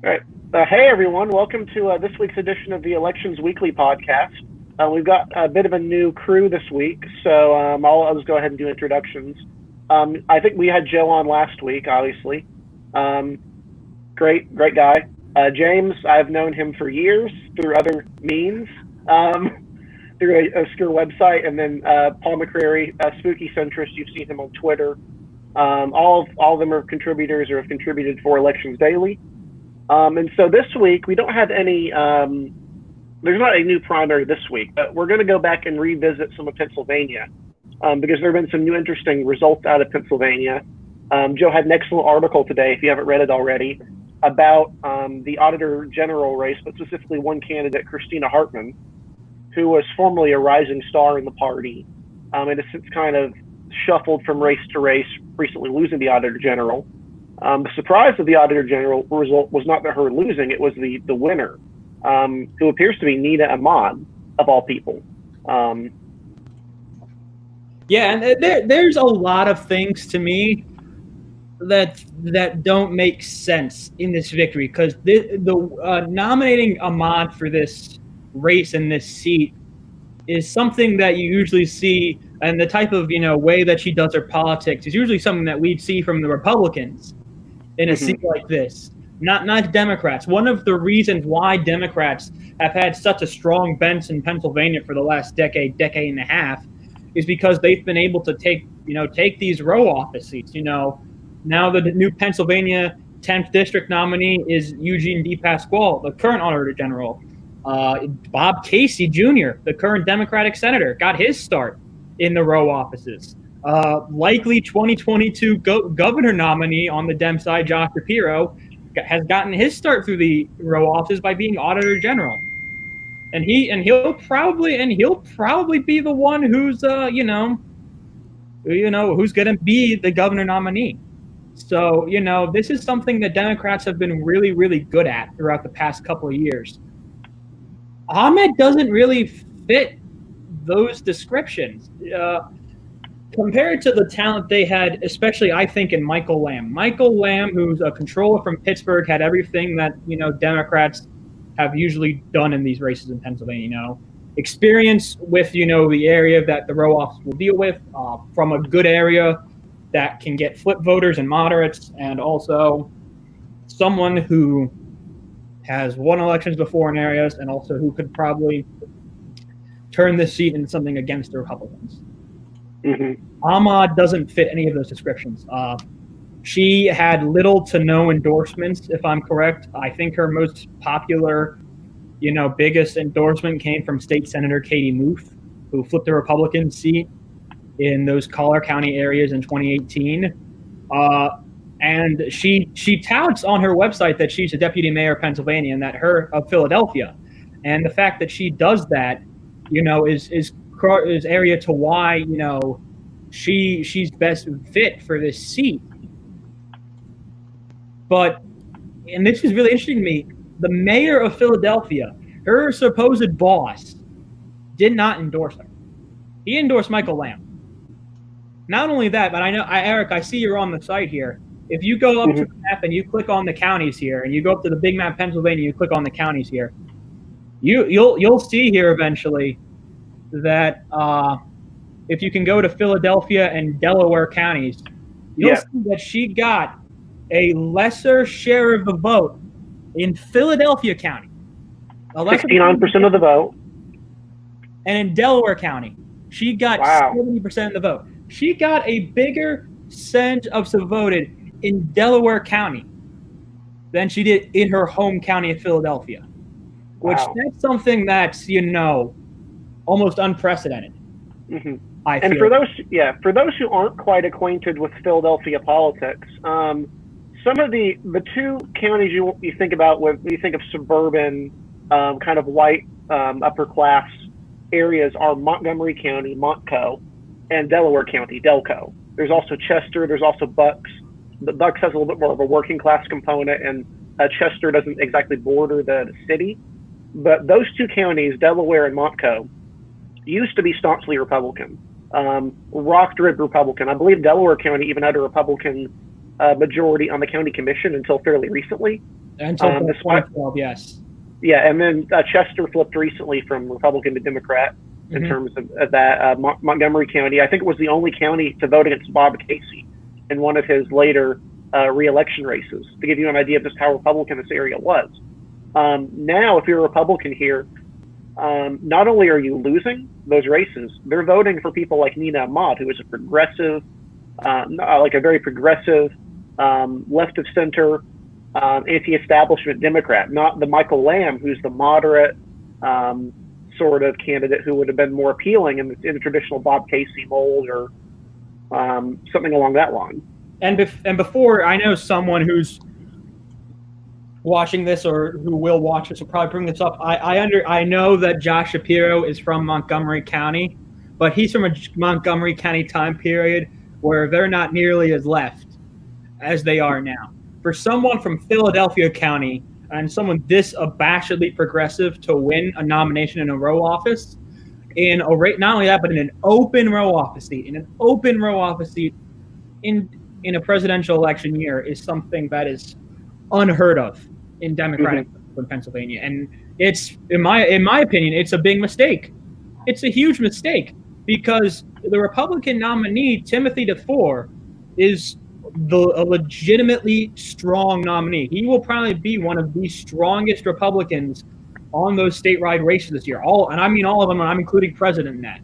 All right. Hey, everyone. Welcome to this week's edition of the Elections Weekly podcast. We've got a bit of a new crew this week, so I'll just go ahead and do introductions. I think we had Joe on last week, obviously. Great guy. James, I've known him for years through other means, through a obscure website. And then Paul McCrary, Spooky Centrist, you've seen him on Twitter. All of them are contributors or have contributed for Elections Daily. And so this week, we don't have any, there's not a new primary this week, but we're going to go back and revisit some of Pennsylvania because there have been some new interesting results out of Pennsylvania. Joe had an excellent article today, if you haven't read it already, about the Auditor General race, but specifically one candidate, Christina Hartman, who was formerly a rising star in the party and has since kind of shuffled from race to race, recently losing the Auditor General. The surprise of the Auditor General result was not that her losing, it was the winner, who appears to be Nina Ahmad, of all people. Yeah, and there's a lot of things to me that don't make sense in this victory, because the nominating Ahmad for this race and this seat is something that you usually see, and the type of way that she does her politics is usually something that we'd see from the Republicans in a seat like this, not Democrats. One of the reasons why Democrats have had such a strong bench in Pennsylvania for the last decade and a half is because they've been able to take these row office seats. Now the new Pennsylvania 10th district nominee is Eugene DePasquale, the current Auditor General. Bob Casey Jr., the current Democratic senator, got his start in the row offices. Likely 2022 governor nominee on the Dem side, Josh Shapiro, has gotten his start through the row offices by being Auditor General, and he'll probably be the one who's who's going to be the governor nominee. So this is something that Democrats have been really, really good at throughout the past couple of years. Ahmed doesn't really fit those descriptions. Compared to the talent they had, especially I think in Michael Lamb. Michael Lamb, who's a controller from Pittsburgh, had everything that Democrats have usually done in these races in Pennsylvania. Experience with the area that the row office will deal with, from a good area that can get flip voters and moderates, and also someone who has won elections before in areas, and also who could probably turn this seat into something against the Republicans. Ahmad doesn't fit any of those descriptions. She had little to no endorsements, if I'm correct. I think her most popular, biggest endorsement came from State Senator Katie Muth, who flipped the Republican seat in those Collier County areas in 2018. And she touts on her website that she's a deputy mayor of Pennsylvania and of Philadelphia. And the fact that she does that, is area to why she's best fit for this seat. But, and this is really interesting to me, the mayor of Philadelphia, her supposed boss, did not endorse her. He endorsed Michael Lamb. Not only that, but I know, Eric, I see you're on the site here. If you go up to the map and you click on the counties here, and you go up to the big map Pennsylvania, you click on the counties here, you'll see here eventually that if you can go to Philadelphia and Delaware counties, you'll see that she got a lesser share of the vote in Philadelphia County. 69% of the vote. And in Delaware County, she got 70% of the vote. She got a bigger percentage of the voted in Delaware County than she did in her home county of Philadelphia. Which that's something that's, almost unprecedented. And for those who aren't quite acquainted with Philadelphia politics, some of the two counties you think about when you think of suburban, kind of white, upper class areas are Montgomery County, Montco, and Delaware County, Delco. There's also Chester. There's also Bucks. The Bucks has a little bit more of a working class component, and Chester doesn't exactly border the city. But those two counties, Delaware and Montco, used to be staunchly Republican, rock-driven Republican. I believe Delaware County even had a Republican majority on the county commission until fairly recently. Until 2012, yes. Yeah, and then Chester flipped recently from Republican to Democrat in terms of that. Montgomery County, I think it was the only county to vote against Bob Casey in one of his later re-election races, to give you an idea of just how Republican this area was. Now, if you're a Republican here, not only are you losing those races, they're voting for people like Nina Ahmad, who is a progressive, like a very progressive, left of center, anti-establishment Democrat, not the Michael Lamb, who's the moderate sort of candidate who would have been more appealing in the traditional Bob Casey mold or something along that line. And before, I know someone who's watching this or who will watch this will probably bring this up. I know that Josh Shapiro is from Montgomery County, but he's from a Montgomery County time period where they're not nearly as left as they are now. For someone from Philadelphia County and someone this abashedly progressive to win a nomination in a row office, in a rate, not only that, but in an open row office seat, in a presidential election year is something that is unheard of in Democratic in Pennsylvania, and it's in my opinion, it's a big mistake. It's a huge mistake because the Republican nominee Timothy DeFore is a legitimately strong nominee. He will probably be one of the strongest Republicans on those statewide races this year. All of them, and I'm including President in that,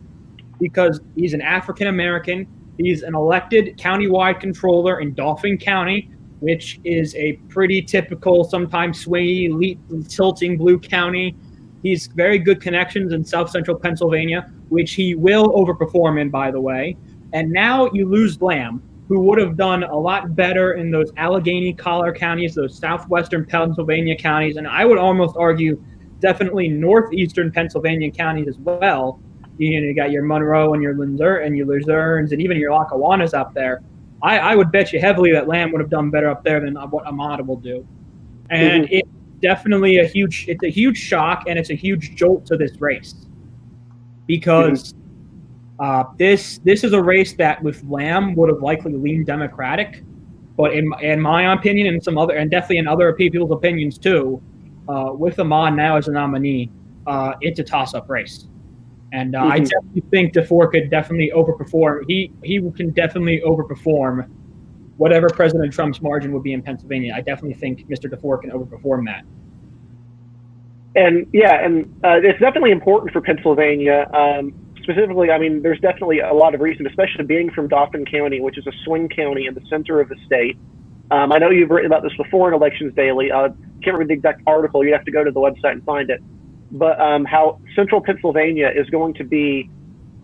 because he's an African American. He's an elected countywide controller in Dauphin County, which is a pretty typical, sometimes swingy, tilting blue county. He's very good connections in South Central Pennsylvania, which he will overperform in, by the way. And now you lose Lamb, who would have done a lot better in those Allegheny, Collier counties, those southwestern Pennsylvania counties, and I would almost argue definitely northeastern Pennsylvania counties as well. You got your Monroe and your Luzernes and even your Lackawannas up there. I would bet you heavily that Lamb would have done better up there than what Ahmad will do. And it's definitely a huge shock, and it's a huge jolt to this race because this is a race that with Lamb would have likely leaned Democratic, but in my opinion, and definitely in other people's opinions too, with Ahmad now as a nominee, it's a toss-up race. And I definitely think DeFore could definitely overperform. He can definitely overperform whatever President Trump's margin would be in Pennsylvania. I definitely think Mr. DeFore can overperform that. And it's definitely important for Pennsylvania. Specifically, I mean, there's definitely a lot of reason, especially being from Dauphin County, which is a swing county in the center of the state. I know you've written about this before in Elections Daily. Can't remember the exact article. You'd have to go to the website and find it. But how central Pennsylvania is going to be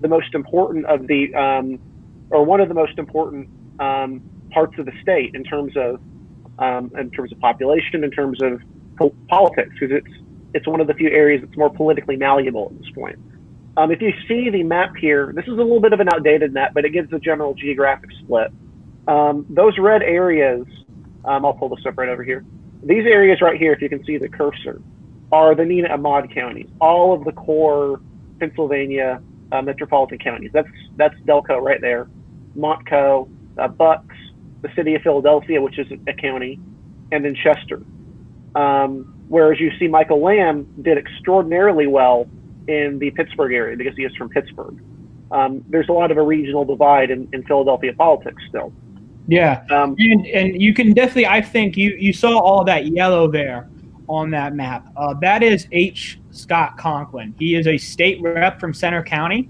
the most important of the, or one of the most important parts of the state in terms of population, in terms of politics, because it's one of the few areas that's more politically malleable at this point. If you see the map here, this is a little bit of an outdated map, but it gives a general geographic split. Those red areas, I'll pull this up right over here. These areas right here, if you can see the cursor, are the Nina Ahmad counties, all of the core Pennsylvania metropolitan counties. That's Delco right there, Montco, Bucks, the city of Philadelphia, which is a county, and then Chester. Whereas you see Michael Lamb did extraordinarily well in the Pittsburgh area because he is from Pittsburgh. There's a lot of a regional divide in Philadelphia politics still. Yeah, and you can definitely, I think you saw all that yellow there on that map. That is H. Scott Conklin. He is a state rep from Center County,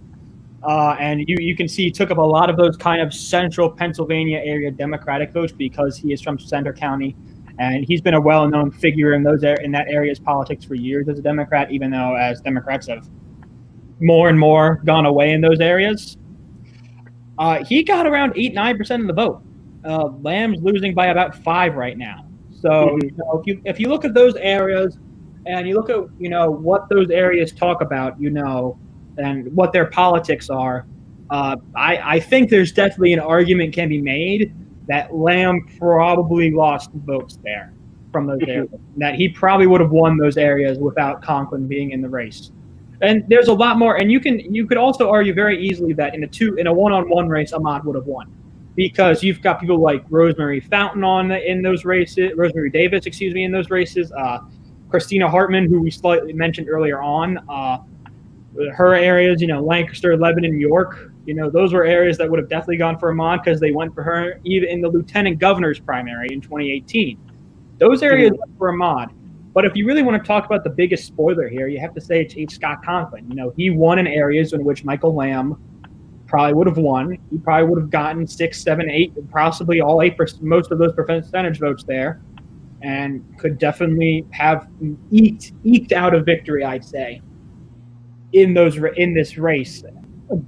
and you can see he took up a lot of those kind of central Pennsylvania area Democratic votes because he is from Center County, and he's been a well-known figure in that area's politics for years as a Democrat, even though as Democrats have more and more gone away in those areas. He got around 8-9% of the vote. Lamb's losing by about 5 right now. So if you look at those areas and you look at what those areas talk about, and what their politics are, I think there's definitely an argument can be made that Lamb probably lost votes there from those areas. That he probably would have won those areas without Conklin being in the race. And there's a lot more, and you could also argue very easily that in a one-on-one race, Ahmad would have won. because you've got people like Rosemary Fountain in those races, Rosemary Davis, excuse me, in those races. Christina Hartman, who we slightly mentioned earlier on, her areas, Lancaster, Lebanon, York, those were areas that would have definitely gone for Ahmad because they went for her even in the lieutenant governor's primary in 2018. Those areas went for Ahmad. But if you really want to talk about the biggest spoiler here, you have to say it's H. Scott Conklin. He won in areas in which Michael Lamb probably would have won. He probably would have gotten 6, 7, 8, possibly all 8%, most of those percentage votes there, and could definitely have eked out a victory, I'd say, in this race.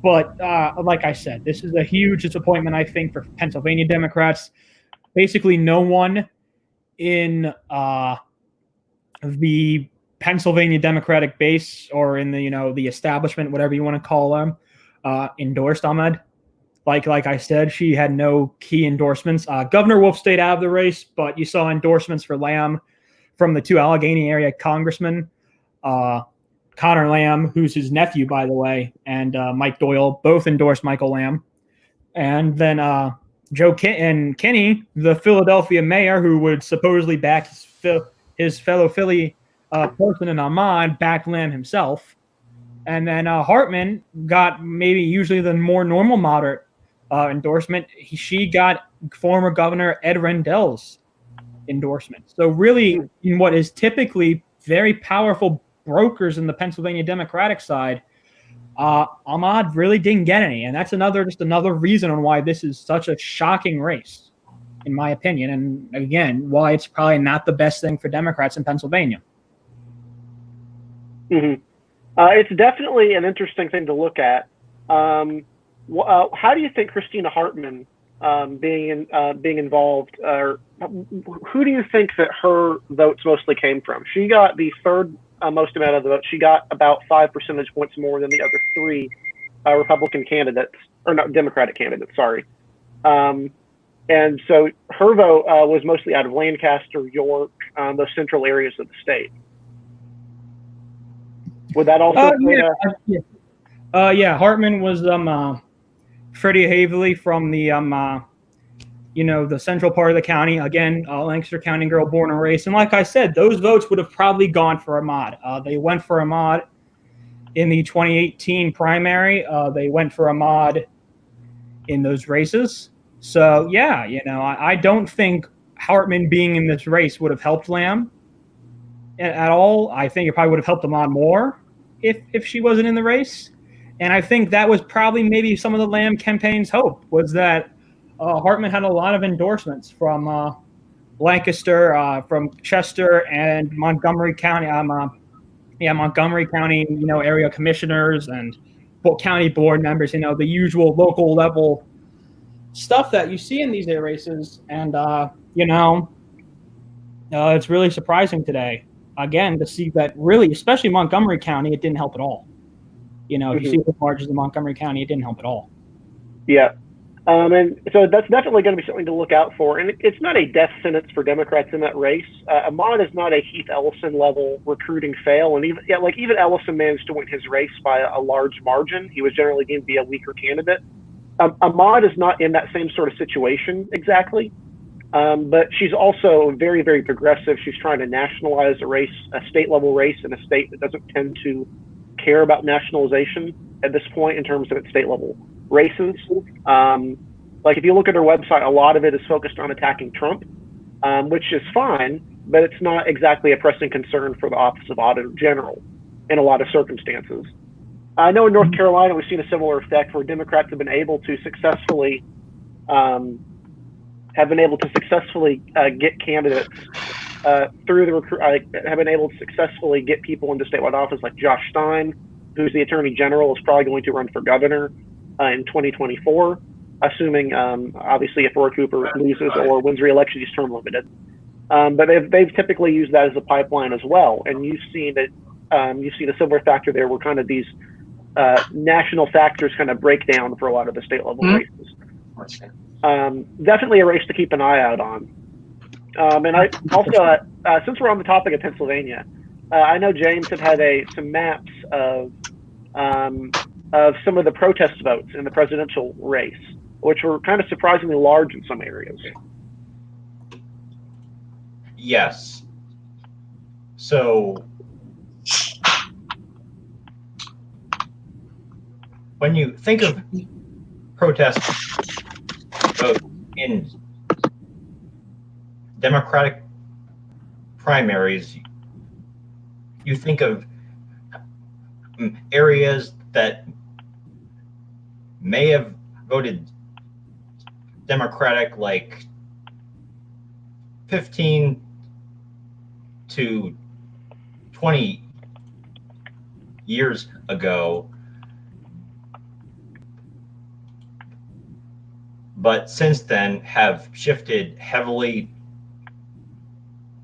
But like I said, this is a huge disappointment, I think, for Pennsylvania Democrats. Basically, no one in the Pennsylvania Democratic base or in the establishment, whatever you want to call them, endorsed Ahmed. Like I said, she had no key endorsements. Governor Wolf stayed out of the race, but you saw endorsements for Lamb from the 2 Allegheny area congressmen, Connor Lamb, who's his nephew, by the way, and Mike Doyle, both endorsed Michael Lamb. And then Joe Kinney, the Philadelphia mayor, who would supposedly back his fellow Philly person in Ahmad, backed Lamb himself. And then Hartman got maybe usually the more normal moderate endorsement. She got former Governor Ed Rendell's endorsement. So really, in what is typically very powerful brokers in the Pennsylvania Democratic side, Ahmad really didn't get any. And that's just another reason on why this is such a shocking race, in my opinion. And again, why it's probably not the best thing for Democrats in Pennsylvania. Mm-hmm. It's definitely an interesting thing to look at. How do you think Christina Hartman being involved, or who do you think that her votes mostly came from? She got the third most amount of the votes. She got about 5 percentage points more than the other 3 Republican candidates, or not Democratic candidates, sorry. And so her vote was mostly out of Lancaster, York, those central areas of the state. Would that also yeah, Hartman was pretty heavily from the the central part of the county. Again, Lancaster County girl, born and raised. And like I said, those votes would have probably gone for Ahmad. They went for Ahmad in the 2018 primary. They went for Ahmad in those races. So yeah, I don't think Hartman being in this race would have helped Lamb at all. I think it probably would have helped Ahmad more if she wasn't in the race. And I think that was probably maybe some of the Lamb campaign's hope, was that Hartman had a lot of endorsements from Lancaster, from Chester, and Montgomery County. Montgomery County, area commissioners and county board members. The usual local level stuff that you see in these races. And it's really surprising today, again, to see that really, especially Montgomery County, it didn't help at all. If you see the margins in Montgomery County, it didn't help at all. Yeah. And so that's definitely going to be something to look out for. And it's not a death sentence for Democrats in that race. Ahmad is not a Heath Ellison level recruiting fail. And even Ellison managed to win his race by a large margin. He was generally deemed to be a weaker candidate. Ahmad is not in that same sort of situation exactly. But she's also very, very progressive. She's trying to nationalize a state level race in a state that doesn't tend to care about nationalization at this point in terms of its state level races. Like if you look at her website, a lot of it is focused on attacking Trump, which is fine, but it's not exactly a pressing concern for the Office of Auditor General in a lot of circumstances. I know in North Carolina, we've seen a similar effect where Democrats have been able to successfully get candidates through the have been able to successfully get people into statewide office, like Josh Stein, who's the Attorney General, is probably going to run for governor in 2024, assuming obviously if Roy Cooper loses or wins re-election, he's term limited. But they've typically used that as a pipeline as well, and you've seen a similar factor there, where kind of these national factors kind of break down for a lot of the state level races. Definitely a race to keep an eye out on. And I also, since we're on the topic of Pennsylvania, I know James had some maps of some of the protest votes in the presidential race. which were kind of surprisingly large in some areas. Yes. So when you think of protest vote in Democratic primaries, you think of areas that may have voted Democratic like 15 to 20 years ago, but since then have shifted heavily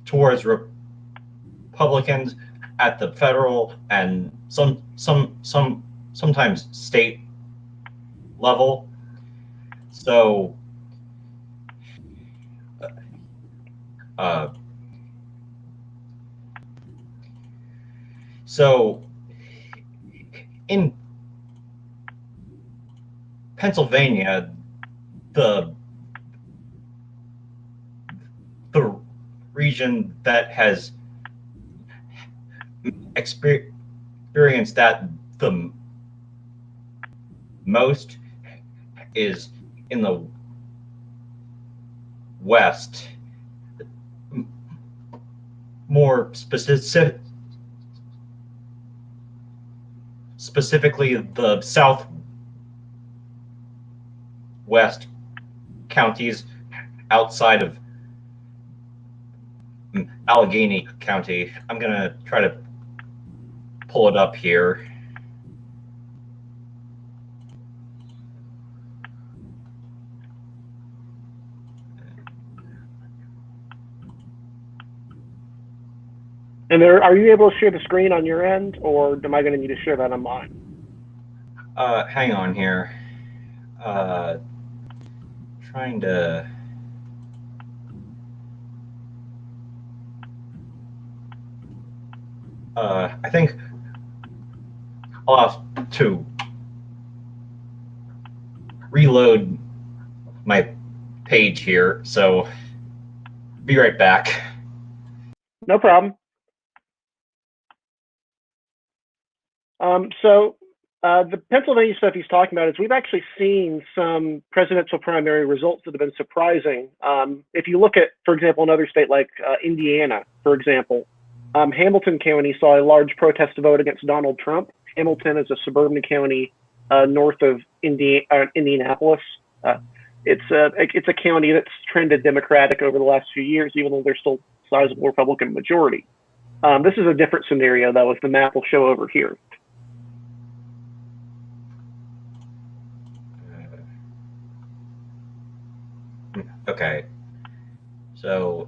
towards Republicans at the federal and sometimes state level. So so in Pennsylvania, the region that has experienced that the most is in the West, more specifically the southwest counties outside of Allegheny County. I'm gonna try to pull it up here. And are you able to share the screen on your end, or am I going to need to share that on mine? Hang on here. Trying to. I think I'll have to reload my page here, so be right back. No problem. So the Pennsylvania stuff he's talking about is we've actually seen some presidential primary results that have been surprising. If you look at, for example, another state like Indiana, for example, Hamilton County saw a large protest vote against Donald Trump. Hamilton is a suburban county north of Indianapolis. It's a county that's trended Democratic over the last few years, even though there's still a sizable Republican majority. This is a different scenario, though, as the map will show over here. Okay, so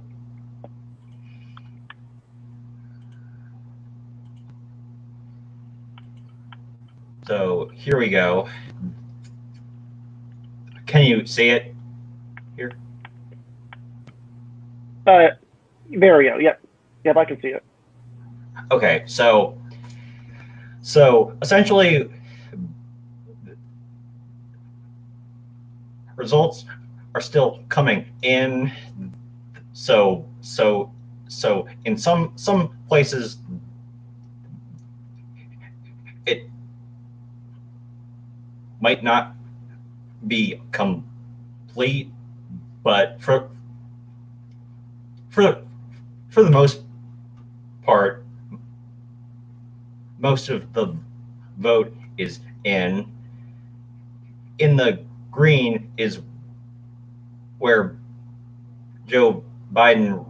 here we go. Can you see it here? There we go. Yep, I can see it. Okay, so essentially, results are still coming in. So in some places, it might not be complete, but for the most part, most of the vote is in. In the green is where Joe Biden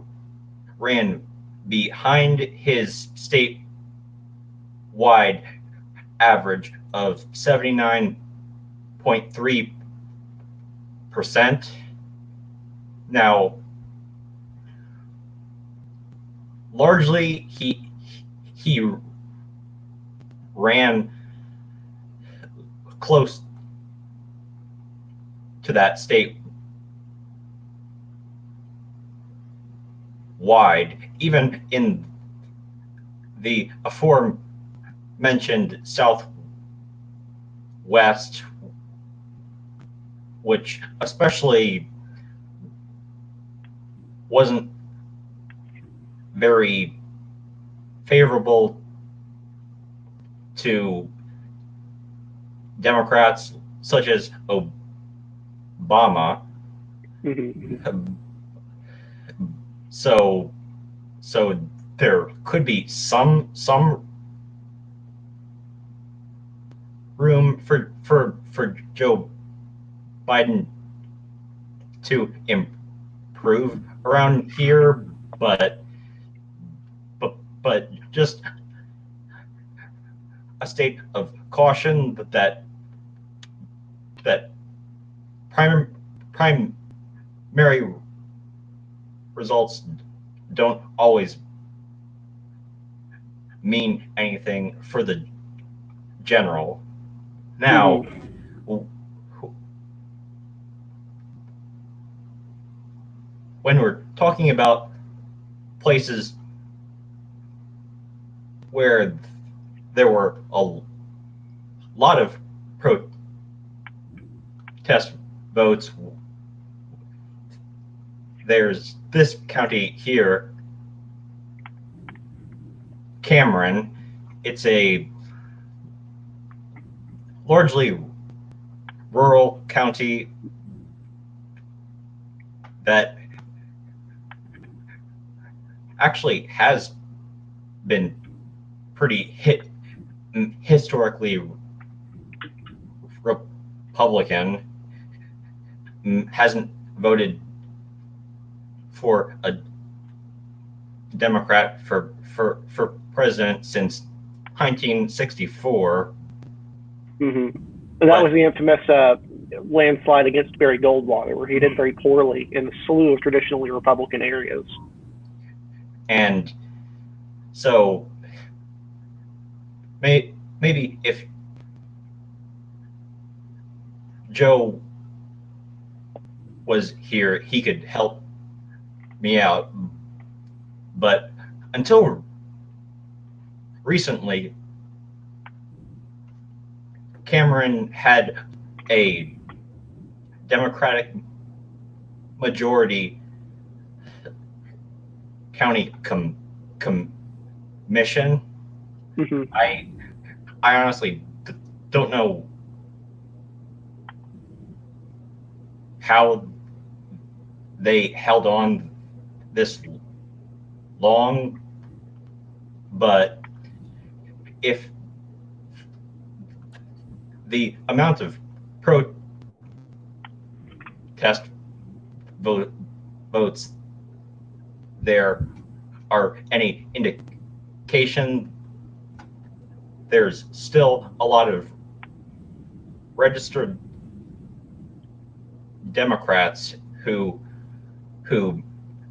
ran behind his statewide average of 79.3%. Now, largely he ran close to that state wide, even in the aforementioned southwest, which especially wasn't very favorable to Democrats such as Obama. Mm-hmm. So there could be some room for Joe Biden to improve around here, but just a state of caution that primary results don't always mean anything for the general. Now, when we're talking about places where there were a lot of protest votes, there's this county here, Cameron. It's a largely rural county that actually has been pretty historically Republican, hasn't voted for a Democrat for president since 1964. Mm-hmm. And that was the infamous landslide against Barry Goldwater, where he did very poorly in a slew of traditionally Republican areas. And so maybe if Joe was here, he could help me out. But until recently, Cameron had a Democratic majority county commission. Mm-hmm. I honestly don't know how they held on this long, but if the amount of protest votes there are any indication, there's still a lot of registered Democrats who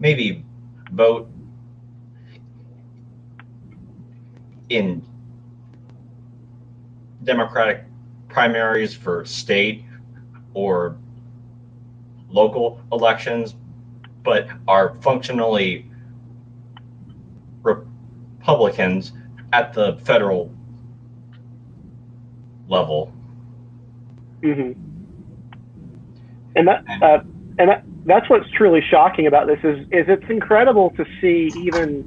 maybe vote in Democratic primaries for state or local elections, but are functionally Republicans at the federal level. Mm-hmm. And that's what's truly shocking about this is it's incredible to see even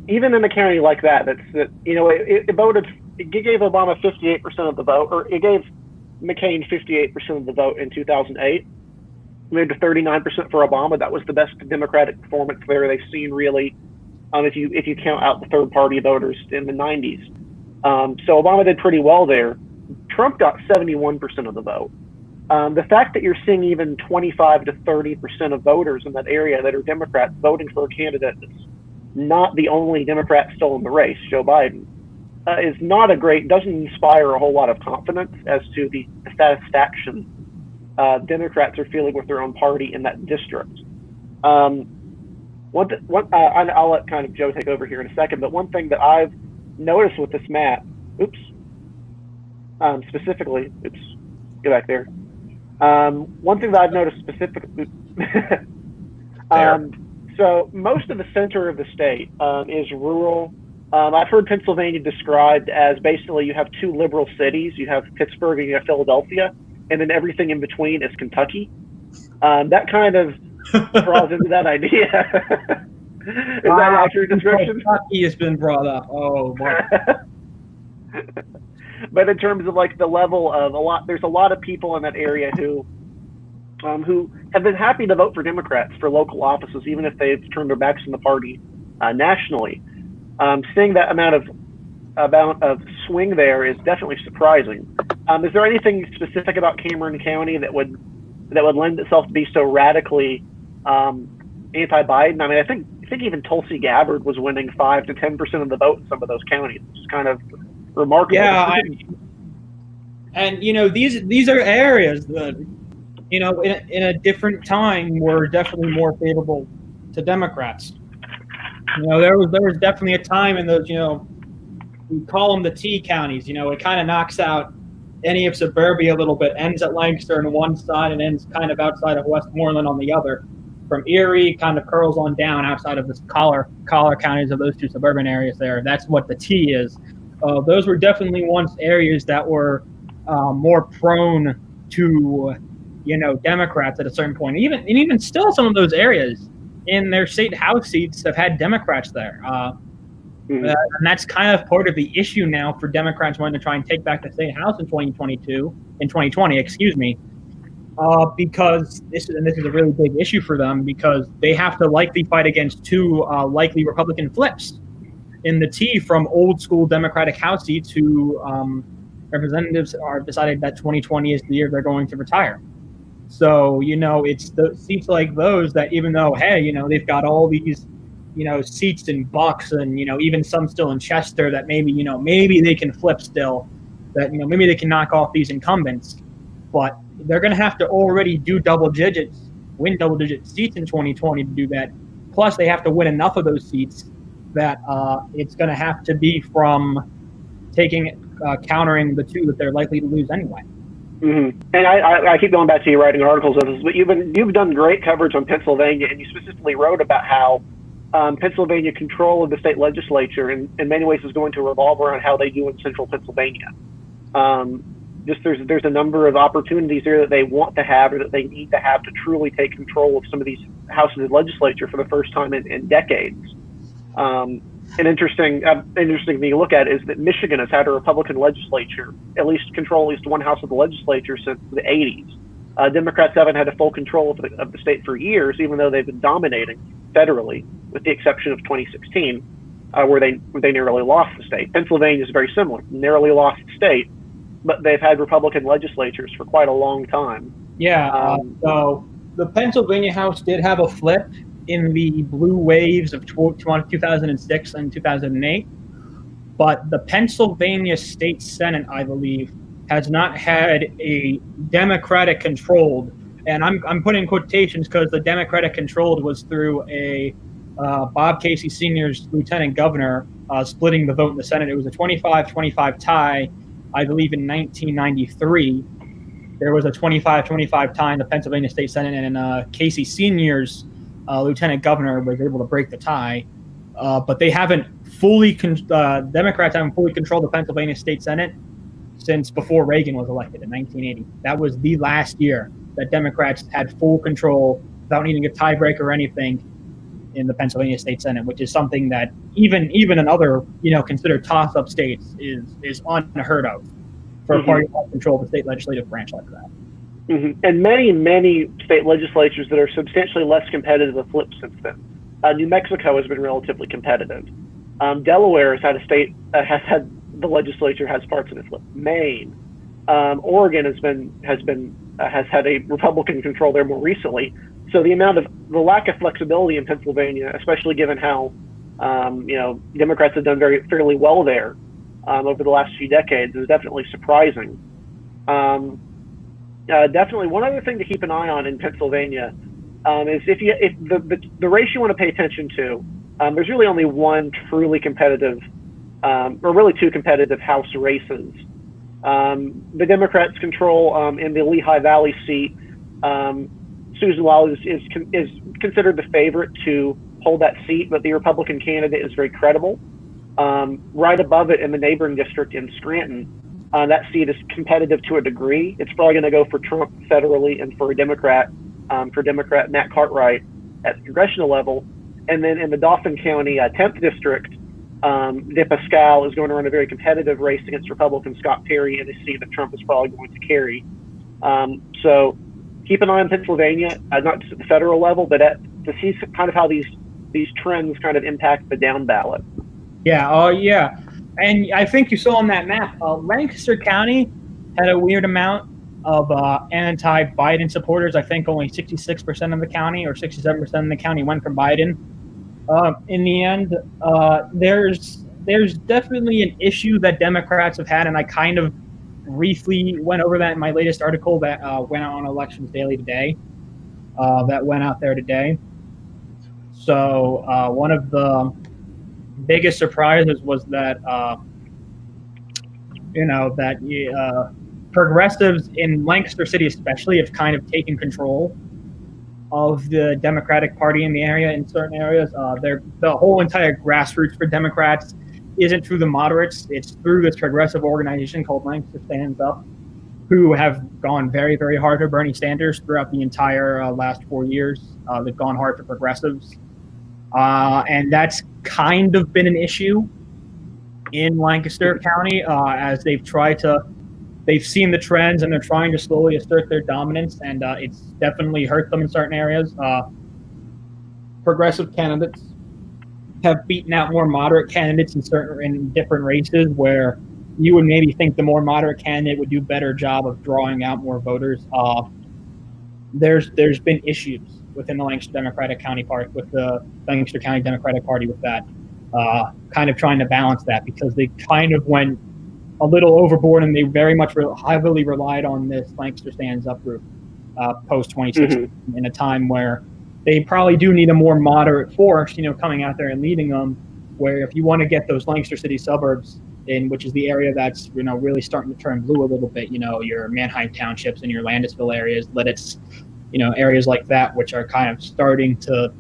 in a county like that it gave Obama 58% of the vote, or it gave McCain 58% of the vote in 2008. Moved to 39% for Obama. That was the best Democratic performance there they've seen, really, if you count out the third party voters in the 90s. So Obama did pretty well there. Trump got 71% of the vote. The fact that you're seeing even 25 to 30% of voters in that area that are Democrats voting for a candidate that's not the only Democrat still in the race, Joe Biden, doesn't inspire a whole lot of confidence as to the satisfaction Democrats are feeling with their own party in that district. I'll let kind of Joe take over here in a second, but one thing that I've noticed with this map, specifically, go back there. One thing that I've noticed specifically, so most of the center of the state is rural. I've heard Pennsylvania described as basically you have two liberal cities. You have Pittsburgh and you have Philadelphia. and then everything in between is Kentucky. That kind of draws into that idea. Is that an accurate description? Kentucky has been brought up. Oh, boy. But in terms of like the level of there's a lot of people in that area who have been happy to vote for Democrats for local offices, even if they've turned their backs on the party nationally. Seeing that amount of swing there is definitely surprising. Is there anything specific about Cameron County that would lend itself to be so radically anti-Biden? I mean, I think even Tulsi Gabbard was winning 5 to 10% of the vote in some of those counties, which is kind of remarkable. Yeah, and these are areas that in a different time were definitely more favorable to Democrats. There was definitely a time in those we call them the T counties. It kind of knocks out any of suburbia a little bit, ends at Lancaster on one side and ends kind of outside of Westmoreland on the other. From Erie, kind of curls on down outside of the collar counties of those two suburban areas there. That's what the T is. Those were definitely once areas that were more prone to, Democrats at a certain point. Even still, some of those areas in their state house seats have had Democrats there. And that's kind of part of the issue now for Democrats wanting to try and take back the state house in 2020, excuse me. Because this is a really big issue for them, because they have to likely fight against two likely Republican flips in the T from old school Democratic House seats who representatives are decided that 2020 is the year they're going to retire. So, it's the seats like those that, even though, hey, they've got all these, seats in Bucks and, even some still in Chester that maybe they can flip still, that, maybe they can knock off these incumbents. But they're going to have to already win double-digit seats in 2020 to do that. Plus, they have to win enough of those seats that it's going to have to be from countering the two that they're likely to lose anyway. Mm-hmm. And I keep going back to you writing articles of this, but you've done great coverage on Pennsylvania, and you specifically wrote about how Pennsylvania control of the state legislature in many ways is going to revolve around how they do in central Pennsylvania. There's a number of opportunities there that they want to have or that they need to have to truly take control of some of these houses of legislature for the first time in decades. An interesting thing to look at is that Michigan has had a Republican legislature, at least one house of the legislature since the 80s. Democrats haven't had a full control of the state for years, even though they've been dominating federally, with the exception of 2016, where they narrowly lost the state. Pennsylvania is very similar, narrowly lost the state, but they've had Republican legislatures for quite a long time. Yeah, so the Pennsylvania House did have a flip in the blue waves of 2006 and 2008, but the Pennsylvania State Senate, I believe, has not had a Democratic-controlled, and I'm putting quotations because the Democratic-controlled was through a Bob Casey Sr.'s lieutenant governor splitting the vote in the Senate. It was a 25-25 tie, I believe, in 1993. There was a 25-25 tie in the Pennsylvania State Senate, and Casey Sr.'s lieutenant governor was able to break the tie. But they haven't Democrats haven't fully controlled the Pennsylvania State Senate since before Reagan was elected in 1980. That was the last year that Democrats had full control without needing a tiebreaker or anything in the Pennsylvania State Senate, which is something that even in other considered toss-up states is unheard of for a party to control the state legislative branch like that. Mm-hmm. And many state legislatures that are substantially less competitive have flipped since then. New Mexico has been relatively competitive. Delaware has had the legislature has parts of it flip. Maine, Oregon has had a Republican control there more recently. So the lack of flexibility in Pennsylvania, especially given how Democrats have done fairly well there over the last few decades, is definitely surprising. Definitely, one other thing to keep an eye on in Pennsylvania is if the race you want to pay attention to. There's really only one truly competitive, or really two competitive House races. The Democrats control in the Lehigh Valley seat. Susan Wild is considered the favorite to hold that seat, but the Republican candidate is very credible. Right above it in the neighboring district in Scranton, That seat is competitive to a degree. It's probably going to go for Trump federally and for a Democrat, Matt Cartwright at the congressional level. And then in the Dauphin County 10th district, DePascal is going to run a very competitive race against Republican Scott Perry in a seat that Trump is probably going to carry. So keep an eye on Pennsylvania, not just at the federal level, but to see kind of how these trends kind of impact the down ballot. Yeah. Oh, yeah. And I think you saw on that map, Lancaster County had a weird amount of anti-Biden supporters. I think only 66% of the county or 67% of the county went for Biden. In the end, there's definitely an issue that Democrats have had, and I kind of briefly went over that in my latest article that went out on Elections Daily today. That went out there today. So one of the biggest surprises was that progressives in Lancaster City especially have kind of taken control of the Democratic Party in the area in certain areas. The whole entire grassroots for Democrats isn't through the moderates. It's through this progressive organization called Lancaster Stands Up, who have gone very, very hard for Bernie Sanders throughout the entire last 4 years. They've gone hard for progressives. And that's kind of been an issue in Lancaster County as they've seen the trends and they're trying to slowly assert their dominance, and it's definitely hurt them in certain areas. Progressive candidates have beaten out more moderate candidates in different races where you would maybe think the more moderate candidate would do a better job of drawing out more voters. There's been issues within the Lancaster Democratic County Party with the Lancaster County Democratic Party with that, kind of trying to balance that because they kind of went a little overboard and they very much heavily relied on this Lancaster Stands Up group post 2016 in a time where they probably do need a more moderate force, coming out there and leading them. Where if you want to get those Lancaster City suburbs in, which is the area that's really starting to turn blue a little bit, your Manheim townships and your Landisville areas, areas like that, which are kind of starting to,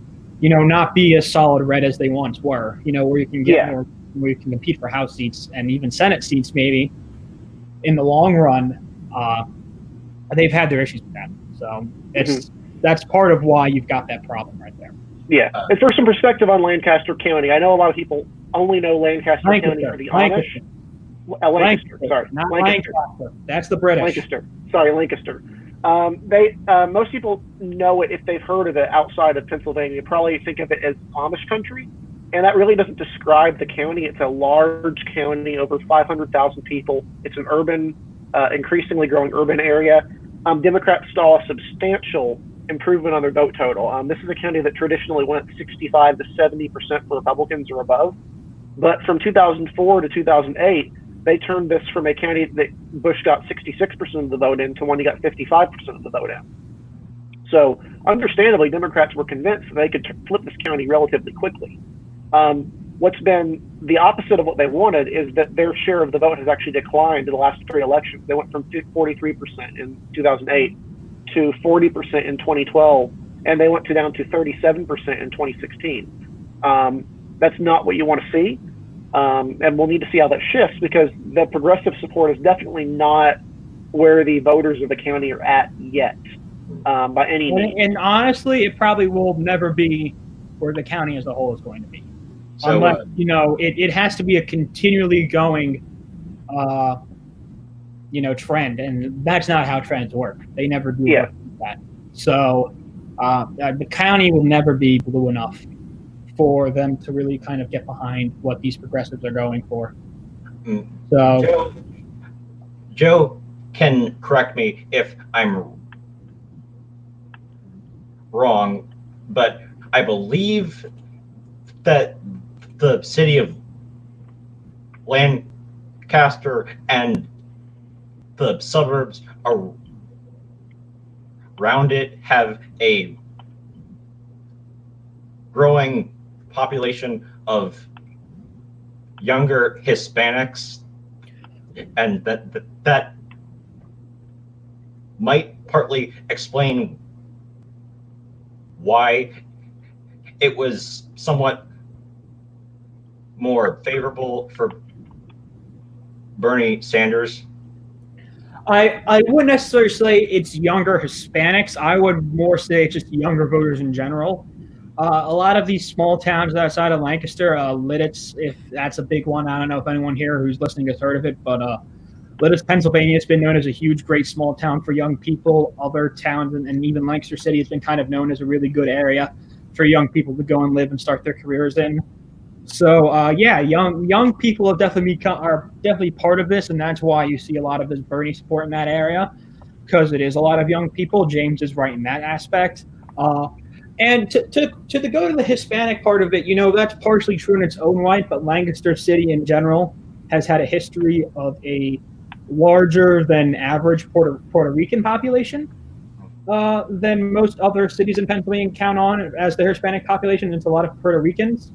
not be as solid red as they once were. Where you can get more, where you can compete for House seats and even Senate seats maybe. In the long run, they've had their issues with that. So that's part of why you've got that problem right there. Yeah, and for some perspective on Lancaster County, I know a lot of people only know Lancaster County for the Amish. Lancaster, sorry. Not Lancaster. That's the British. Lancaster. Most people know it if they've heard of it outside of Pennsylvania. Probably think of it as Amish country, and that really doesn't describe the county. It's a large county, over 500,000 people. It's an urban, increasingly growing urban area. Democrats saw a substantial improvement on their vote total. This is a county that traditionally went 65 to 70% for Republicans or above, but from 2004 to 2008, they turned this from a county that Bush got 66% of the vote in to one he got 55% of the vote in. So understandably, Democrats were convinced that they could flip this county relatively quickly. What's been the opposite of what they wanted is that their share of the vote has actually declined in the last three elections. They went from 43% in 2008 to 40% in 2012, and they went down to 37% in 2016. That's not what you want to see. And we'll need to see how that shifts because the progressive support is definitely not where the voters of the county are at yet, by any means. And honestly, it probably will never be where the county as a whole is going to be. So, unless, it has to be a continually going, trend, and that's not how trends work. They never do work like that. So the county will never be blue enough for them to really kind of get behind what these progressives are going for. So Joe can correct me if I'm wrong, but I believe that the city of Lancaster and the suburbs around it have a growing population of younger Hispanics, and that might partly explain why it was somewhat more favorable for Bernie Sanders I wouldn't necessarily say it's younger Hispanics. I would more say it's just younger voters in general. A lot of these small towns outside of Lancaster, Lidditz, if that's a big one. I don't know if anyone here who's listening has heard of it, but Lidditz, Pennsylvania has been known as a huge, great small town for young people. Other towns and even Lancaster City has been kind of known as a really good area for young people to go and live and start their careers in. So yeah, young people are definitely part of this, and that's why you see a lot of this Bernie support in that area, because it is a lot of young people. James is right in that aspect. And to go to the Hispanic part of it, that's partially true in its own right, but Lancaster City in general has had a history of a larger than average Puerto Rican population than most other cities in Pennsylvania count on as their Hispanic population. It's a lot of Puerto Ricans.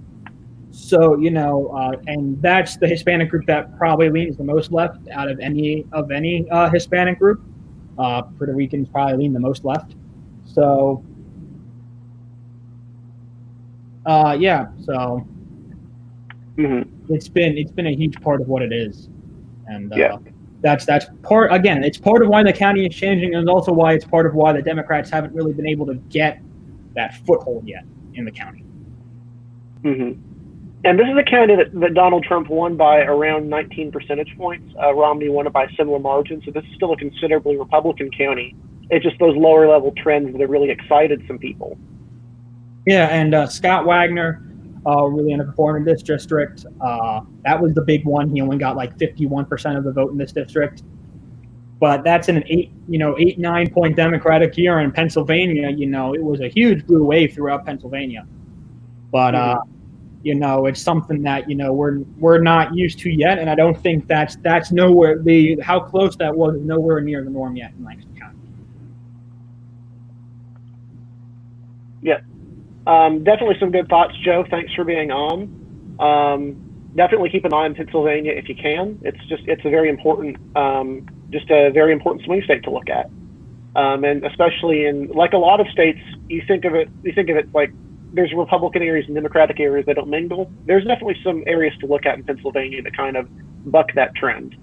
So, and that's the Hispanic group that probably leans the most left out of any Hispanic group. Puerto Ricans probably lean the most left. So, yeah. So, it's been a huge part of what it is, and that's part. Again, it's part of why the county is changing, and also why it's part of why the Democrats haven't really been able to get that foothold yet in the county. And this is a county that Donald Trump won by around 19 percentage points. Romney won it by similar margins. So this is still a considerably Republican county. It's just those lower level trends that have really excited some people. Yeah, and Scott Wagner really underperformed in this district. That was the big one. He only got like 51% of the vote in this district. But that's in an 8-9 point Democratic year in Pennsylvania. It was a huge blue wave throughout Pennsylvania. But it's something that we're not used to yet, and I don't think that's nowhere. How close that was is nowhere near the norm yet in Lancaster County. Yeah, definitely some good thoughts, Joe. Thanks for being on. Definitely keep an eye on Pennsylvania if you can. It's a very important, just a very important swing state to look at, and especially in like a lot of states, you think of it like. There's Republican areas and Democratic areas that don't mingle. There's definitely some areas to look at in Pennsylvania that kind of buck that trend.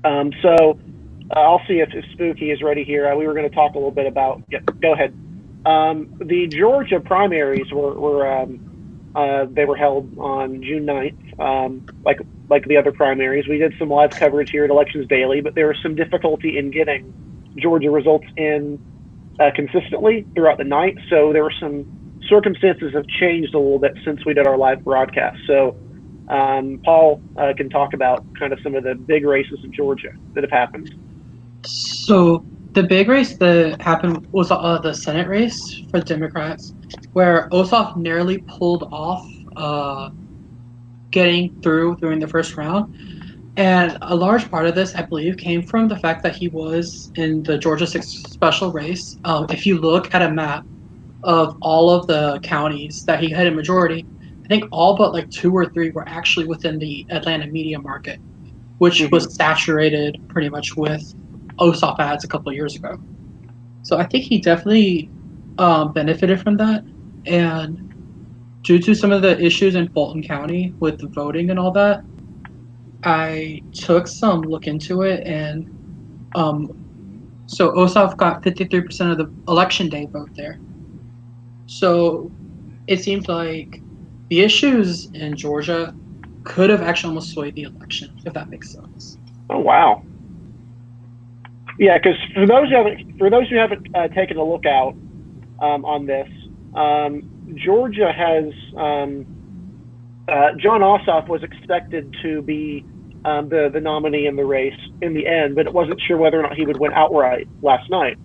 So I'll see if Spooky is ready here. We were going to talk a little bit about. Yep, go ahead. The Georgia primaries were held on June 9th, like the other primaries. We did some live coverage here at Elections Daily, but there was some difficulty in getting Georgia results in consistently throughout the night. So there were some circumstances have changed a little bit since we did our live broadcast. So Paul can talk about kind of some of the big races in Georgia that have happened. So the big race that happened was the Senate race for the Democrats, where Ossoff nearly pulled off getting through during the first round. And a large part of this, I believe, came from the fact that he was in the Georgia 6 special race. If you look at a map of all of the counties that he had a majority, I think all but like 2 or 3 were actually within the Atlanta media market, which was saturated pretty much with Ossoff ads a couple of years ago. So I think he definitely benefited from that. And due to some of the issues in Fulton County with the voting and all that, I took some look into it, and so Ossoff got 53% of the election day vote there. So it seems like the issues in Georgia could have actually almost swayed the election, if that makes sense. Oh wow! Yeah, because for those who haven't taken a look out on this, Georgia has. Jon Ossoff was expected to be the nominee in the race in the end, but it wasn't sure whether or not he would win outright last night.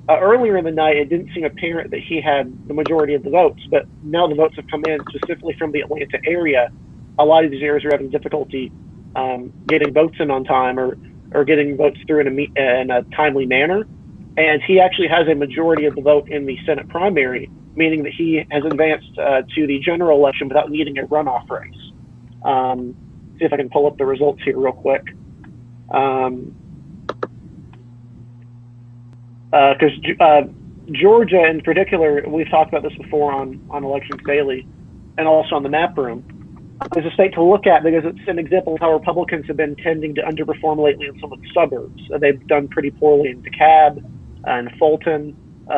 Earlier in the night, it didn't seem apparent that he had the majority of the votes, but now the votes have come in specifically from the Atlanta area. A lot of these areas are having difficulty getting votes in on time or getting votes through in a timely manner. And he actually has a majority of the vote in the Senate primary, meaning that he has advanced to the general election without needing a runoff race. See if I can pull up the results here real quick. Because Georgia in particular, we've talked about this before on Elections Daily and also on the Map Room. is a state to look at because it's an example of how Republicans have been tending to underperform lately in some of the suburbs. They've done pretty poorly in DeKalb and Fulton,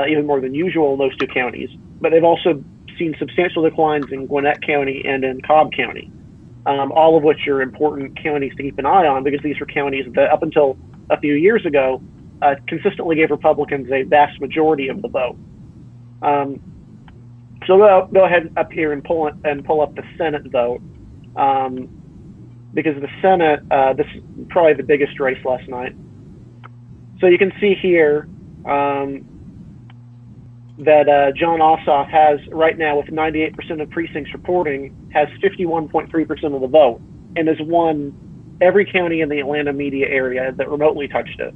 even more than usual in those two counties. But they've also seen substantial declines in Gwinnett County and in Cobb County, all of which are important counties to keep an eye on because these are counties that, up until a few years ago, consistently gave Republicans a vast majority of the vote. So go ahead up here and pull up the Senate vote, because the Senate, this is probably the biggest race last night. So you can see here that Jon Ossoff has right now, with 98% of precincts reporting, has 51.3% of the vote and has won every county in the Atlanta media area that remotely touched it,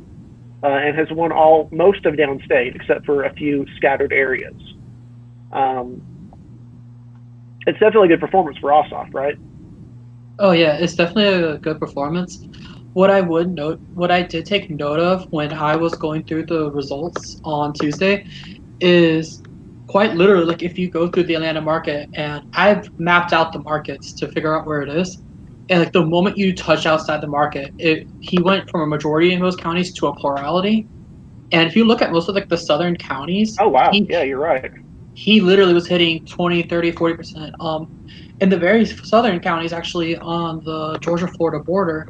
and has won most of downstate except for a few scattered areas. It's definitely a good performance for Ossoff, right? Oh yeah, it's definitely a good performance. What I did take note of when I was going through the results on Tuesday is quite literally, like, if you go through the Atlanta market, and I've mapped out the markets to figure out where it is, and like the moment you touch outside the market, he went from a majority in those counties to a plurality. And if you look at most of like the southern counties, oh wow, yeah, you're right. He literally was hitting 20, 30, 40%. In the very southern counties, actually, on the Georgia-Florida border,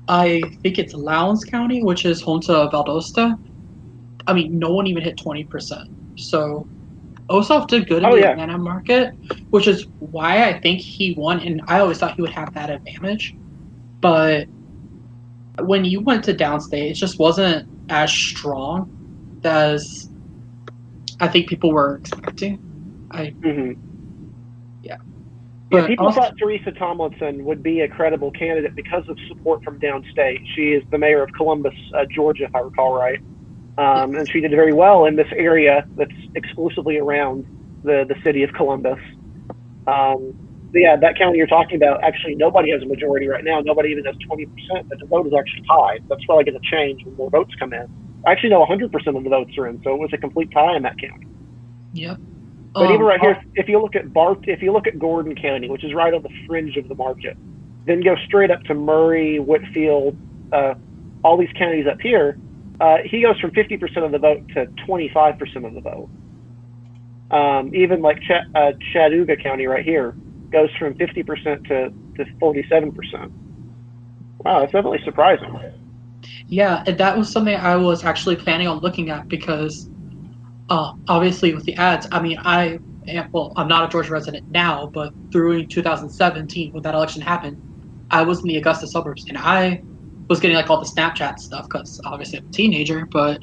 I think it's Lowndes County, which is home to Valdosta. I mean, no one even hit 20%. So Ossoff did good in the Atlanta market, which is why I think he won. And I always thought he would have that advantage. But when you went to downstate, it just wasn't as strong as I think people were expecting. Yeah, people thought Teresa Tomlinson would be a credible candidate because of support from downstate. She is the mayor of Columbus, Georgia, if I recall right. And she did very well in this area that's exclusively around the city of Columbus. Yeah, that county you're talking about, actually nobody has a majority right now. Nobody even has 20%, but the vote is actually tied. That's probably going to change when more votes come in. I actually know 100% of the votes are in, so it was a complete tie in that county. Yep. But even right here, if you look at Gordon County, which is right on the fringe of the market, then go straight up to Murray, Whitfield, all these counties up here, he goes from 50% of the vote to 25% of the vote. Even like Chattanooga County right here goes from 50% to 47%. Wow, that's definitely surprising. Yeah, and that was something I was actually planning on looking at because obviously with the ads, I mean, I'm not a Georgia resident now, but through 2017 when that election happened, I was in the Augusta suburbs, and I was getting like all the Snapchat stuff because obviously I'm a teenager, but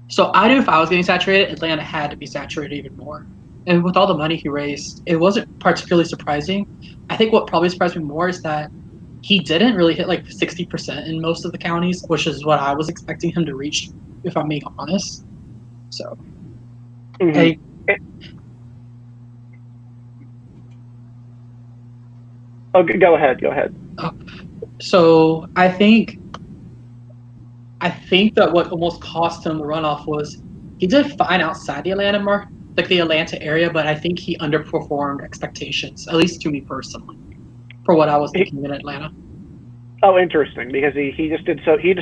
so I knew if I was getting saturated, Atlanta had to be saturated even more. And with all the money he raised, it wasn't particularly surprising. I think what probably surprised me more is that he didn't really hit like 60% in most of the counties, which is what I was expecting him to reach, if I'm being honest. So, Go ahead. So I think that what almost cost him the runoff was he did fine outside the Atlanta market, like the Atlanta area, but I think he underperformed expectations, at least to me personally, for what I was thinking in Atlanta. Oh, interesting, because he just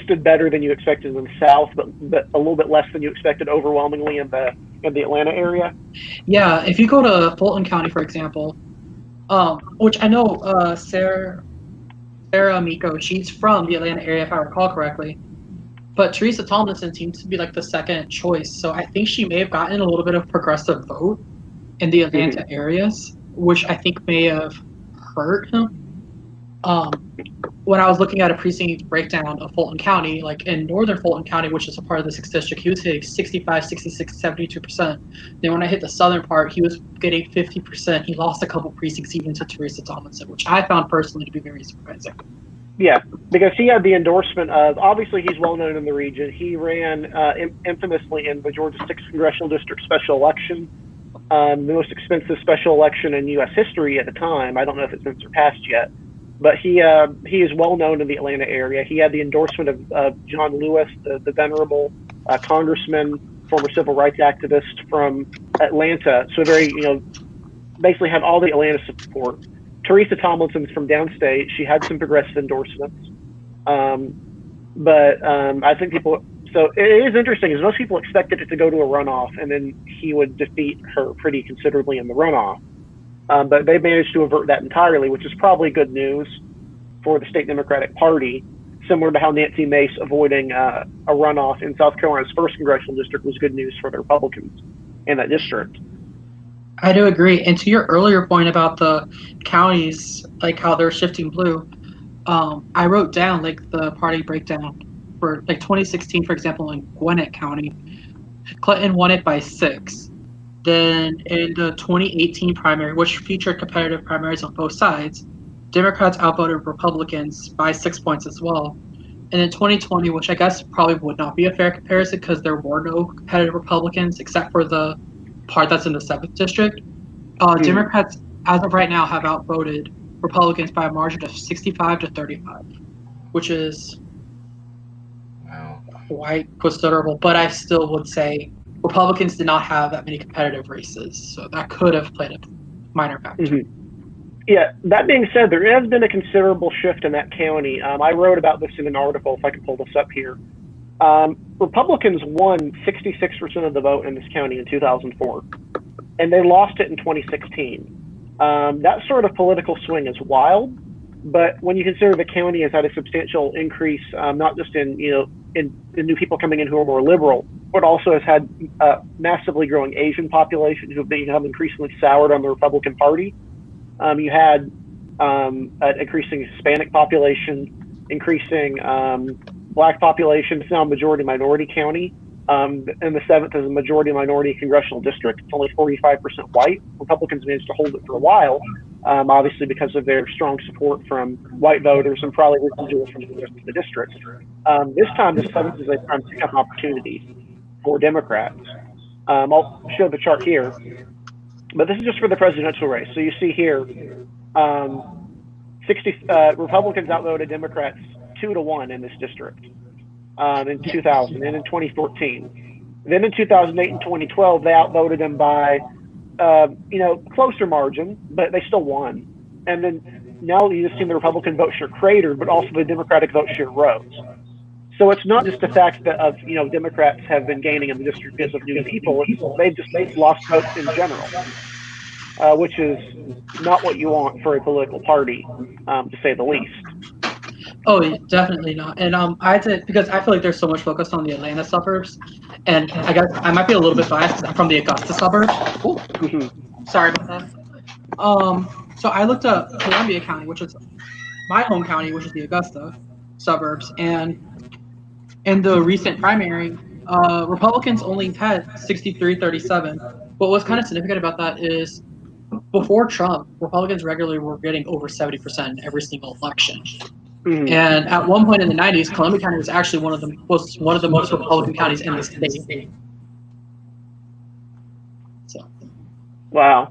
did better than you expected in the South, but a little bit less than you expected overwhelmingly in the Atlanta area. Yeah, if you go to Fulton County, for example, which I know Sarah Miko, she's from the Atlanta area, if I recall correctly. But Teresa Tomlinson seems to be like the second choice, so I think she may have gotten a little bit of progressive vote in the Atlanta areas, which I think may have hurt him. When I was looking at a precinct breakdown of Fulton County, like in northern Fulton County, which is a part of the 6th district, he was hitting 65, 66, 72%. Then when I hit the southern part, he was getting 50%. He lost a couple precincts even to Teresa Tomlinson, which I found personally to be very surprising. Yeah, because he had the endorsement of, obviously he's well known in the region. He ran infamously in the Georgia 6th Congressional District special election, the most expensive special election in U.S. history at the time. I don't know if it's been surpassed yet. But he is well known in the Atlanta area. He had the endorsement of John Lewis, the venerable congressman, former civil rights activist from Atlanta. So basically had all the Atlanta support. Teresa Tomlinson's from downstate. She had some progressive endorsements. But I think people, so it is interesting, is most people expected it to go to a runoff and then he would defeat her pretty considerably in the runoff. But they managed to avert that entirely, which is probably good news for the state Democratic Party, similar to how Nancy Mace avoiding a runoff in South Carolina's 1st congressional district was good news for the Republicans in that district. I do agree. And to your earlier point about the counties, like how they're shifting blue, I wrote down like the party breakdown for like 2016, for example, in Gwinnett County. Clinton won it by 6. Then in the 2018 primary, which featured competitive primaries on both sides, Democrats outvoted Republicans by 6 points as well. And in 2020, which I guess probably would not be a fair comparison because there were no competitive Republicans except for the part that's in the 7th district, Democrats, as of right now, have outvoted Republicans by a margin of 65 to 35, which is quite considerable. But I still would say Republicans did not have that many competitive races, so that could have played a minor factor. Yeah, that being said, there has been a considerable shift in that county. I wrote about this in an article, if I can pull this up here. Republicans won 66% of the vote in this county in 2004, and they lost it in 2016. That sort of political swing is wild, but when you consider the county has had a substantial increase, not just in new people coming in who are more liberal, but also has had a massively growing Asian population who have become increasingly soured on the Republican Party. You had an increasing Hispanic population, increasing Black population. It's now a majority minority county. And the 7th is a majority minority congressional district. It's only 45% white. Republicans managed to hold it for a while, obviously because of their strong support from white voters and probably residual from the rest of the district. This time, the 7th is a prime pickup opportunity for Democrats. I'll show the chart here, but this is just for the presidential race. So you see here, Republicans outvoted Democrats 2-1 in this district in 2000 and in 2014. Then in 2008 and 2012, they outvoted them by closer margin, but they still won. And then now you just see the Republican vote share cratered, but also the Democratic vote share rose. So it's not just the fact that Democrats have been gaining in the district because of new people. They've lost votes in general, which is not what you want for a political party, to say the least. Oh, definitely not. And I did, because I feel like there's so much focus on the Atlanta suburbs, and I guess I might be a little bit biased because I'm from the Augusta suburb. Sorry about that. So I looked up Columbia County, which is my home county, which is the Augusta suburbs, and in the recent primary, Republicans only had 63-37. But what's kind of significant about that is before Trump, Republicans regularly were getting over 70% in every single election. And at one point in the 90s, Columbia County was actually one of the most Republican counties in the state. So. Wow.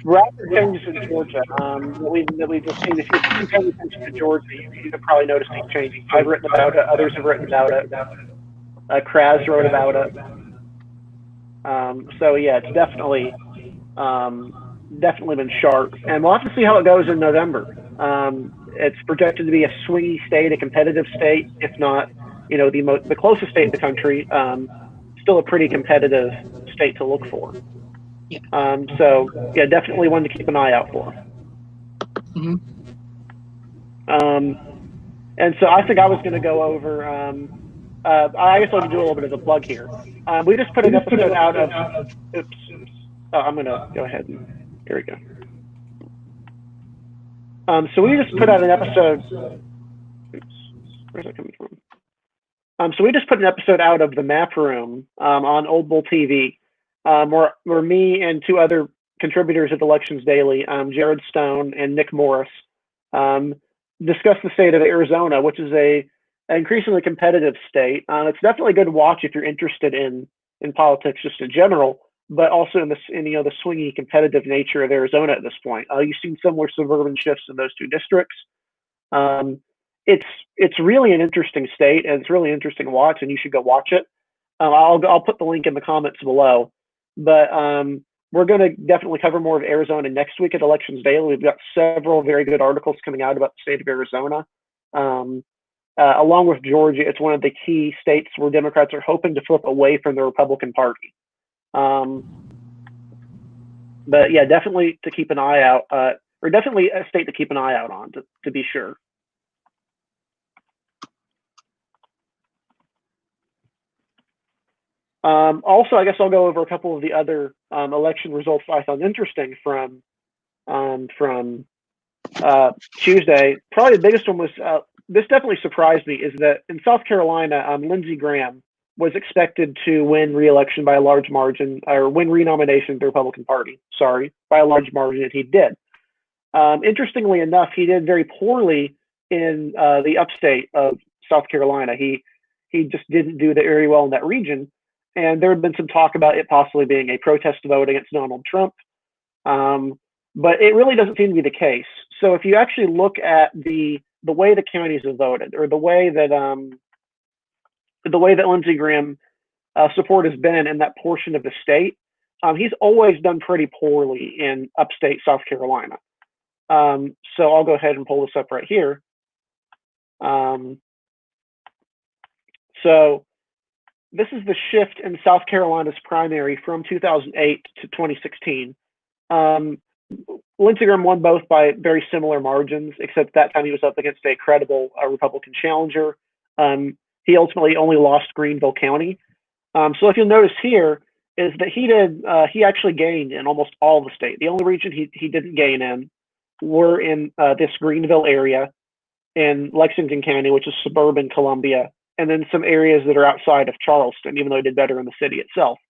Rather changes in Georgia. That we've just seen. If you pay attention to Georgia, you have probably noticed these changes. I've written about it. Others have written about it. Kraz wrote about it. So yeah, it's definitely been sharp, and we'll have to see how it goes in November. It's projected to be a swingy state, a competitive state, if not, the closest state in the country. Still a pretty competitive state to look for. So yeah, definitely one to keep an eye out for. And so I think I was going to go over. I guess I'll do a little bit of a plug here. We just put an episode out of. Oops. Oh, I'm going to go ahead and here we go. So we just put out an episode. Oops, where's that coming from? So we just put an episode out of the Map Room on Old Bull TV, where me and two other contributors at Elections Daily, Jared Stone and Nick Morris, discuss the state of Arizona, which is an increasingly competitive state. It's definitely good to watch if you're interested in politics just in general, but also in the swingy competitive nature of Arizona at this point. You've seen similar suburban shifts in those two districts. It's really an interesting state, and it's really interesting to watch, and you should go watch it. I'll put the link in the comments below. But we're going to definitely cover more of Arizona next week at Elections Daily. We've got several very good articles coming out about the state of Arizona. Along with Georgia, it's one of the key states where Democrats are hoping to flip away from the Republican Party. But yeah, definitely to keep an eye out, or definitely a state to keep an eye out on, to be sure. Also, I guess I'll go over a couple of the other election results I found interesting from Tuesday. Probably the biggest one was, this definitely surprised me, is that in South Carolina, Lindsey Graham was expected to win re-election by a large margin, or win renomination to the Republican Party, by a large margin, and he did. Interestingly enough, he did very poorly in the upstate of South Carolina. He just didn't do very well in that region. And there had been some talk about it possibly being a protest vote against Donald Trump. But it really doesn't seem to be the case. So if you actually look at the way the counties have voted, or the way that Lindsey Graham support has been in that portion of the state, he's always done pretty poorly in upstate South Carolina. So I'll go ahead and pull this up right here. So this is the shift in South Carolina's primary from 2008 to 2016. Lindsey Graham won both by very similar margins, except that time he was up against a credible Republican challenger. He ultimately only lost Greenville County. So if you'll notice here is that he actually gained in almost all of the state. The only region he didn't gain in were in this Greenville area, in Lexington County, which is suburban Columbia, and then some areas that are outside of Charleston, even though he did better in the city itself.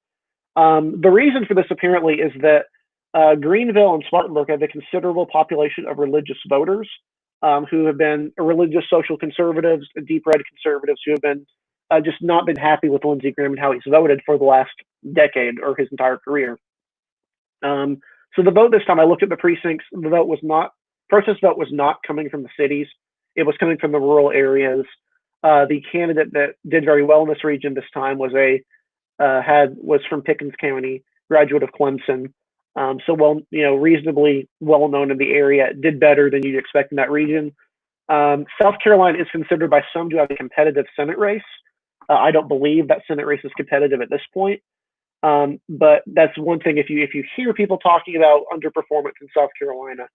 The reason for this apparently is that Greenville and Spartanburg have a considerable population of religious voters who have been religious social conservatives, deep red conservatives who have been just not been happy with Lindsey Graham and how he's voted for the last decade or his entire career. So the vote this time, I looked at the precincts. The protest vote was not coming from the cities. It was coming from the rural areas. The candidate that did very well in this region this time was from Pickens County, graduate of Clemson. So reasonably well known in the area, did better than you'd expect in that region. South Carolina is considered by some to have a competitive Senate race. I don't believe that Senate race is competitive at this point. But that's one thing. If you hear people talking about underperformance in South Carolina,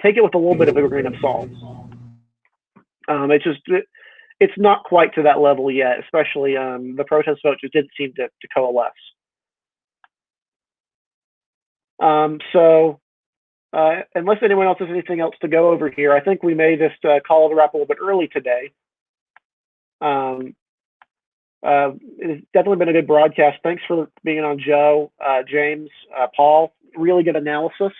take it with a little bit of a grain of salt. It's not quite to that level yet, especially the protest vote just didn't seem to coalesce. So unless anyone else has anything else to go over here, I think we may just call it a wrap a little bit early today. It's definitely been a good broadcast. Thanks for being on, Joe, James, Paul. Really good analysis.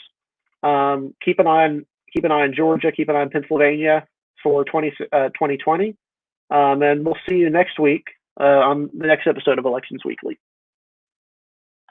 Keep an eye on Georgia. Keep an eye on Pennsylvania for 2020. And we'll see you next week on the next episode of Elections Weekly.